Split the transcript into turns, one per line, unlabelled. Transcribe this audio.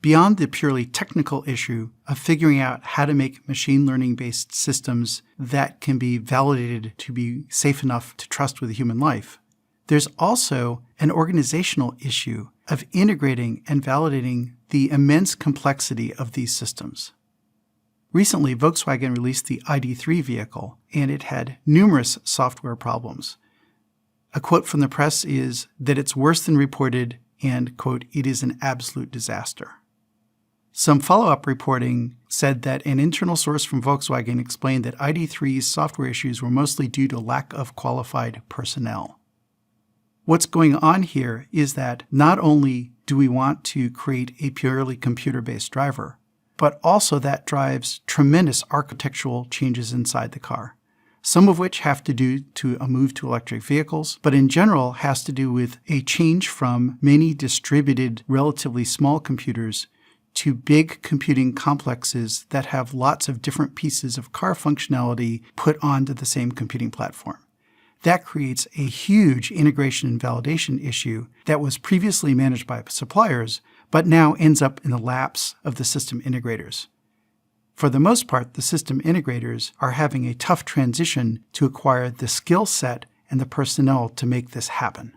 Beyond the purely technical issue of figuring out how to make machine learning-based systems that can be validated to be safe enough to trust with human life, there's also an organizational issue of integrating and validating the immense complexity of these systems. Recently, Volkswagen released the ID.3 vehicle, and it had numerous software problems. A quote from the press is that it's worse than reported and, quote, "it is an absolute disaster." Some follow-up reporting said that an internal source from Volkswagen explained that ID.3's software issues were mostly due to lack of qualified personnel. What's going on here is that not only do we want to create a purely computer-based driver, but also that drives tremendous architectural changes inside the car, some of which have to do to a move to electric vehicles, but in general has to do with a change from many distributed, relatively small computers to big computing complexes that have lots of different pieces of car functionality put onto the same computing platform. That creates a huge integration and validation issue that was previously managed by suppliers, but now ends up in the laps of the system integrators. For the most part, the system integrators are having a tough transition to acquire the skill set and the personnel to make this happen.